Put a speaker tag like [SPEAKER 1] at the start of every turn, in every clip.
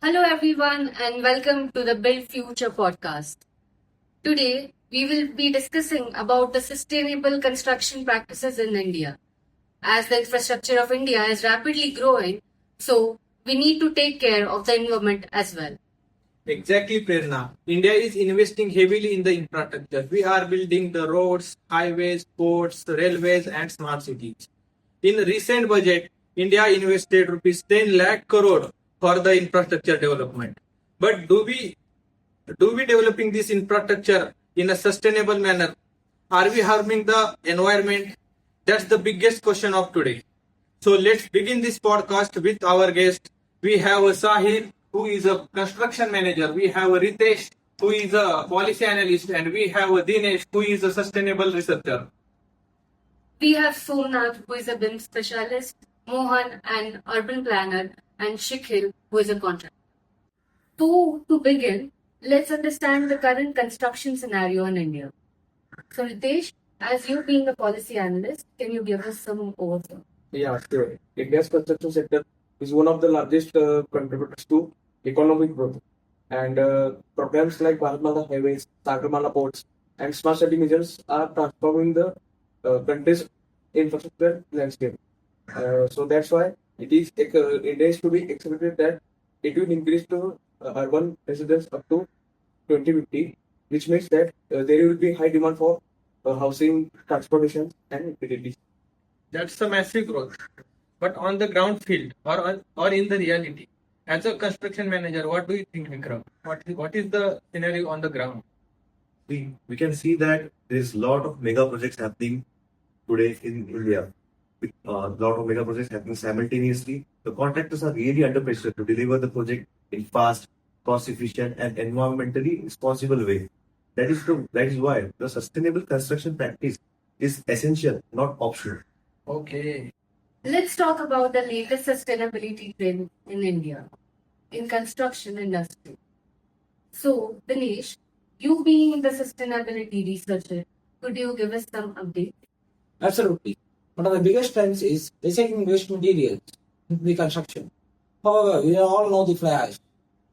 [SPEAKER 1] Hello, everyone, and welcome to the Build Future podcast. Today, we will be discussing about the sustainable construction practices in India. As the infrastructure of India is rapidly growing, so we need to take care of the environment as well.
[SPEAKER 2] Exactly, Prerna. India is investing heavily in the infrastructure. We are building the roads, highways, ports, railways, and smart cities. In recent budget, India invested rupees 10 lakh crore for the infrastructure development. But do we developing this infrastructure in a sustainable manner? Are we harming the environment? That's the biggest question of today. So let's begin this podcast with our guest. We have a Sahil, who is a construction manager. We have a Ritesh, who is a policy analyst, and we have a Dinesh, who is a sustainable researcher.
[SPEAKER 1] We have Somnath, who is a BIM specialist, Mohan, an urban planner, and Shikhil, who is a contractor. To begin, let's understand the current construction scenario in India. So, Ritesh, as you being a policy analyst, can you give us some overview?
[SPEAKER 3] Yeah, sure. India's construction sector is one of the largest contributors to economic growth. And programs like Bharatmala Highways, Sagarmala Ports, and smart city measures are transforming the country's infrastructure landscape. So that's why it is to be expected that it will increase to urban residents up to 2050, which means that there will be high demand for housing, transportation, and utilities.
[SPEAKER 2] That's a massive growth. But on the ground field or in the reality, as a construction manager, what do you think, Vikram? What is the scenario on the ground?
[SPEAKER 4] We can see that there is a lot of mega projects happening today in India. With a lot of mega projects happening simultaneously, the contractors are really under pressure to deliver the project in fast, cost-efficient, and environmentally responsible way. That is why the sustainable construction practice is essential, not optional.
[SPEAKER 2] Okay.
[SPEAKER 1] Let's talk about the latest sustainability trend in India in construction industry. So, Dinesh, you being the sustainability researcher, could you give us some update?
[SPEAKER 5] Absolutely. One of the biggest trends is recycling waste materials in the construction. However, we all know the fly ash.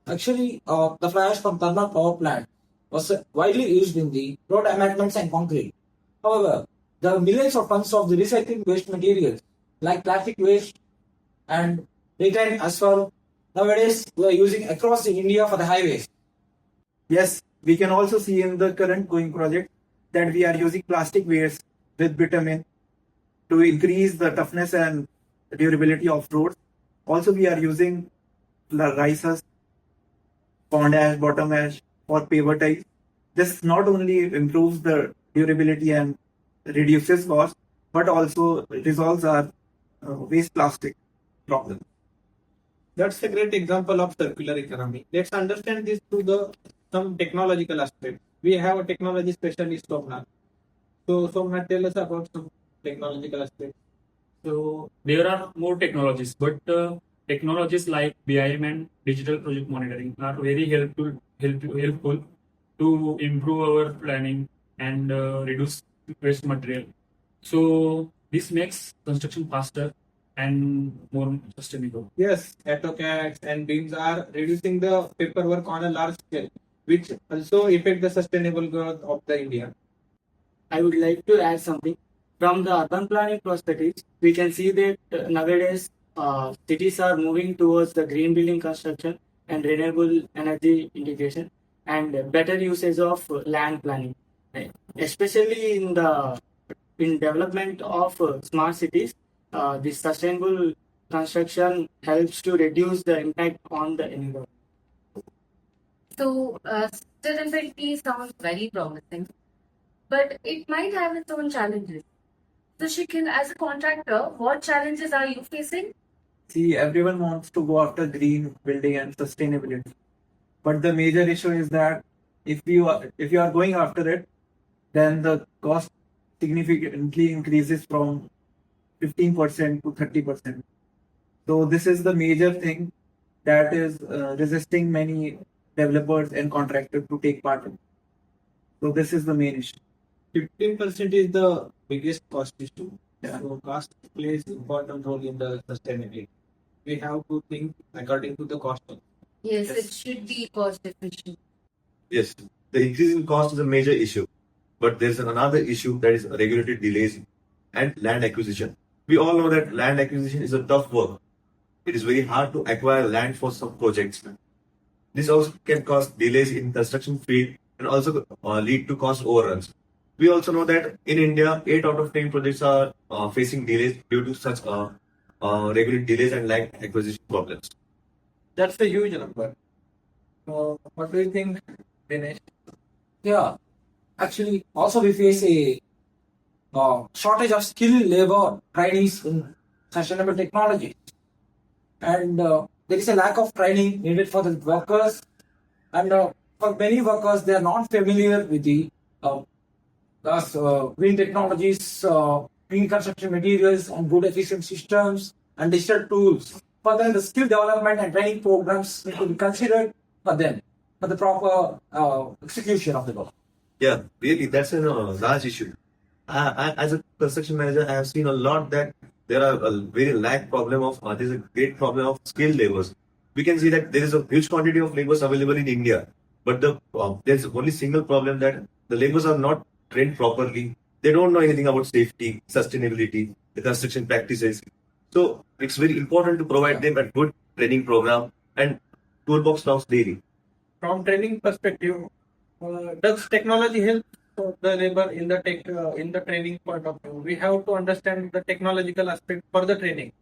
[SPEAKER 5] Actually, the fly ash from thermal power plant was widely used in the road embankments and concrete. However, there are millions of tons of the recycling waste materials like plastic waste and reclaimed asphalt nowadays we are using across the India for the highways.
[SPEAKER 6] Yes, we can also see in the current going project that we are using plastic waste with bitumen to increase the toughness and durability of roads. Also, we are using rice husk, pond ash, bottom ash for paver tiles. This not only improves the durability and reduces cost, but also resolves our waste plastic problem.
[SPEAKER 2] That's a great example of circular economy. Let's understand this through some technological aspect. We have a technology specialist, Somnath. So, Somnath, tell us about some technological aspects.
[SPEAKER 7] So there are more technologies, but technologies like BIM and digital project monitoring are very helpful to improve our planning and reduce waste material. So this makes construction faster and more sustainable.
[SPEAKER 2] Yes, AutoCADs and BIMs are reducing the paperwork on a large scale, which also affect the sustainable growth of the India.
[SPEAKER 8] I would like to add something. From the urban planning perspective, we can see that nowadays cities are moving towards the green building construction and renewable energy integration and better usage of land planning, especially in development of smart cities. The sustainable construction helps to reduce the impact on the environment.
[SPEAKER 1] So, sustainability sounds very promising, but it might have its own challenges. So, Shikhil, as a contractor, what challenges are you facing?
[SPEAKER 6] See, everyone wants to go after green building and sustainability, but the major issue is that if you are going after it, then the cost significantly increases from 15% to 30%. So this is the major thing that is resisting many developers and contractors to take part in. So this is the main issue.
[SPEAKER 2] 15% is the biggest cost issue.
[SPEAKER 6] Yeah.
[SPEAKER 2] So cost plays important role in the sustainability. We have to think according to the cost.
[SPEAKER 1] Yes,
[SPEAKER 2] Yes.
[SPEAKER 1] it should be cost efficient.
[SPEAKER 4] Yes, the increase in cost is a major issue, but there's another issue that is regulatory delays and land acquisition. We all know that land acquisition is a tough work. It is very hard to acquire land for some projects. This also can cause delays in construction field and also lead to cost overruns. We also know that in India, 8 out of 10 projects are facing delays due to such regulatory delays and land acquisition problems.
[SPEAKER 2] That's a huge number. What do you think, Dinesh?
[SPEAKER 5] Yeah, actually, also we face a shortage of skilled labor trainees in sustainable technology, and there is a lack of training needed for the workers, and for many workers they are not familiar with the green technologies, green construction materials, and good efficient systems and digital tools. Further, the skill development and training programs need to be considered for them for the proper execution of the work.
[SPEAKER 4] Yeah, really, that's a large issue. As a construction manager, I have seen a lot that there are a very lack problem of there's a great problem of skilled laborers. We can see that there is a huge quantity of laborers available in India, but there's only single problem that the laborers are not trained properly. They don't know anything about safety, sustainability, the construction practices. So it's very important to provide them a good training program and toolbox talks daily.
[SPEAKER 2] From training perspective, does technology help the labor in the training point of view? We have to understand the technological aspect for the training.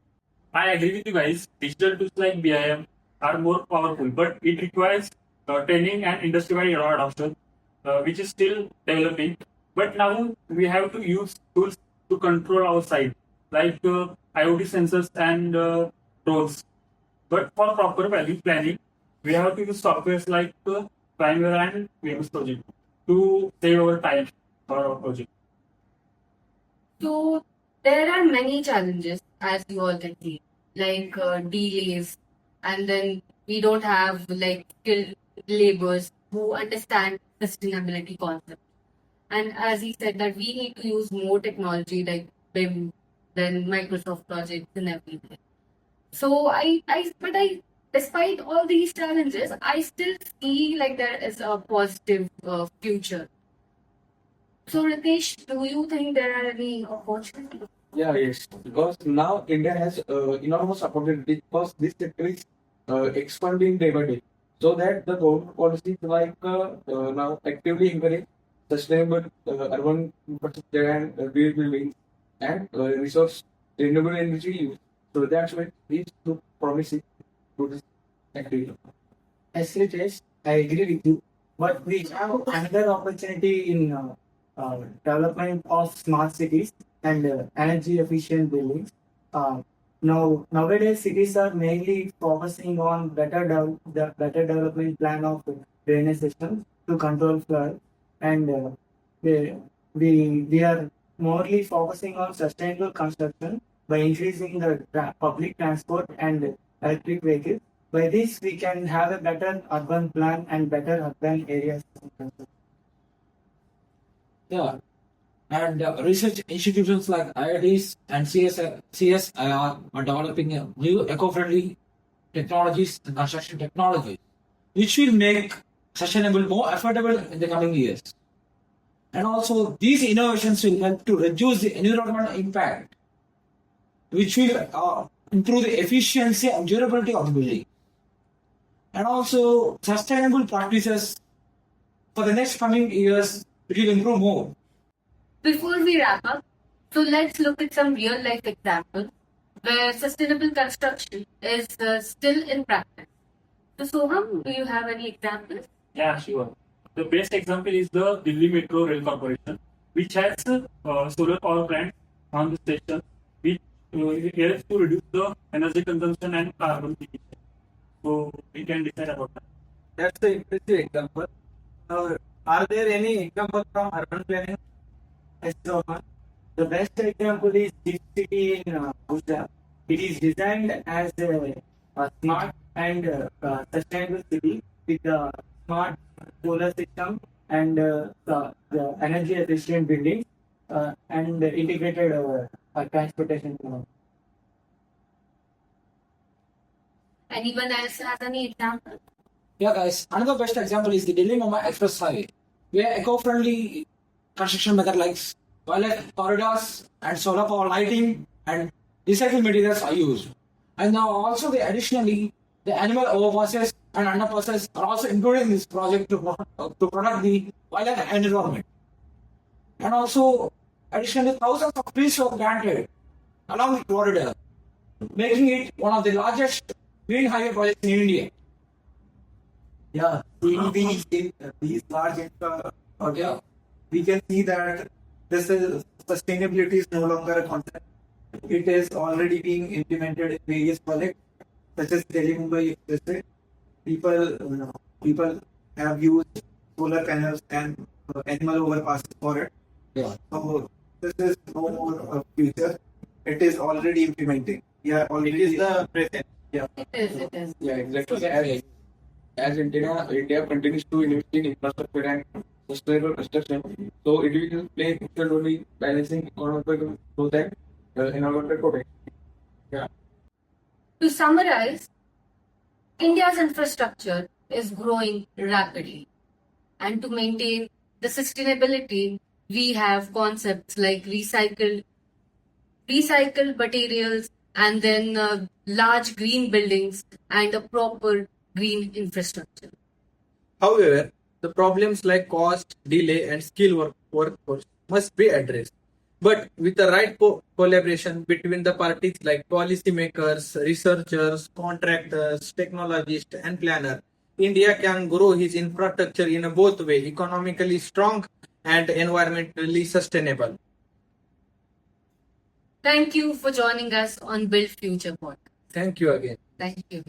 [SPEAKER 7] I agree with you guys. Digital tools like BIM are more powerful, but it requires training and industry-wide adoption, which is still developing. But now we have to use tools to control our site, like IoT sensors and drones. But for proper value planning, we have to use softwares like Primera and Venus Project to save our time for our project.
[SPEAKER 1] So there are many challenges, as you all can see, like delays, and then we don't have like skilled laborers who understand sustainability concept. And as he said that we need to use more technology like BIM, then Microsoft projects and everything. So despite all these challenges, I still see like there is a positive future. So Ritesh, do you think there are any opportunities?
[SPEAKER 3] Yeah, yes, because now India has enormous opportunity because this sector is expanding day by day. So that the government policies like now actively encourage sustainable urban infrastructure and green buildings and resource renewable energy use. So that's why these two promising to this activity.
[SPEAKER 8] As Ritesh, I agree with you. But we have another opportunity in development of smart cities and energy efficient buildings. Nowadays, cities are mainly focusing on the better development plan of drainage systems to control flood, and we, we are morely focusing on sustainable construction by increasing the public transport and electric vehicles. By this, we can have a better urban plan and better urban areas.
[SPEAKER 5] Yeah, and research institutions like IITs and CSIR are developing new eco-friendly technologies and construction technologies, which will make sustainable more affordable in the coming years. And also, these innovations will help to reduce the environmental impact, which will improve the efficiency and durability of the building. And also, sustainable practices for the next coming years, it will improve more.
[SPEAKER 1] Before we wrap up, so let's look at some real life examples where sustainable construction is still in practice. So Soham, do you have any examples?
[SPEAKER 7] Yeah, sure. The best example is the Delhi Metro Rail Corporation, which has solar power plants on the station, which helps to reduce the energy consumption and carbon emission. So we can decide about that.
[SPEAKER 2] That's the impressive example. Are there any examples from urban planning?
[SPEAKER 8] Yes, so, the best example is this city in Gujarat. It is designed as a smart and sustainable city with a smart solar system and the energy efficient buildings and integrated transportation.
[SPEAKER 1] Anyone else has any example?
[SPEAKER 5] Yeah, guys. Another best example is the Delhi-Mumbai Express Highway, where eco-friendly construction method like toilet corridors and solar power lighting and recycled materials are used. And now also additionally, the animal overpasses and underpasses are also included in this project to protect the wildlife and environment. And also, additionally, thousands of trees were planted along the corridor, making it one of the largest green highway projects in India.
[SPEAKER 6] Yeah, seeing these large
[SPEAKER 5] Yeah.
[SPEAKER 6] we can see that this is sustainability is no longer a concept. It is already being implemented in various projects, such as Delhi Mumbai Expressway. People have used solar panels and animal overpasses for it.
[SPEAKER 5] Yeah.
[SPEAKER 6] So this is no more a future. It is already implementing. Yeah, already.
[SPEAKER 3] It is the present.
[SPEAKER 6] Yeah.
[SPEAKER 1] It is.
[SPEAKER 3] Yeah, exactly. As India continues to invest in infrastructure and sustainable construction, so it will play a crucial role in balancing economic growth and environmental protection.
[SPEAKER 1] To summarize, India's infrastructure is growing rapidly. And to maintain the sustainability, we have concepts like recycled materials and then large green buildings and a proper green infrastructure.
[SPEAKER 2] However, the problems like cost, delay, and skilled workforce must be addressed. But with the right collaboration between the parties like policymakers, researchers, contractors, technologists, and planners, India can grow its infrastructure in a both way, economically strong and environmentally sustainable.
[SPEAKER 1] Thank you for joining us on Build Future Podcast.
[SPEAKER 2] Thank you again.
[SPEAKER 1] Thank you.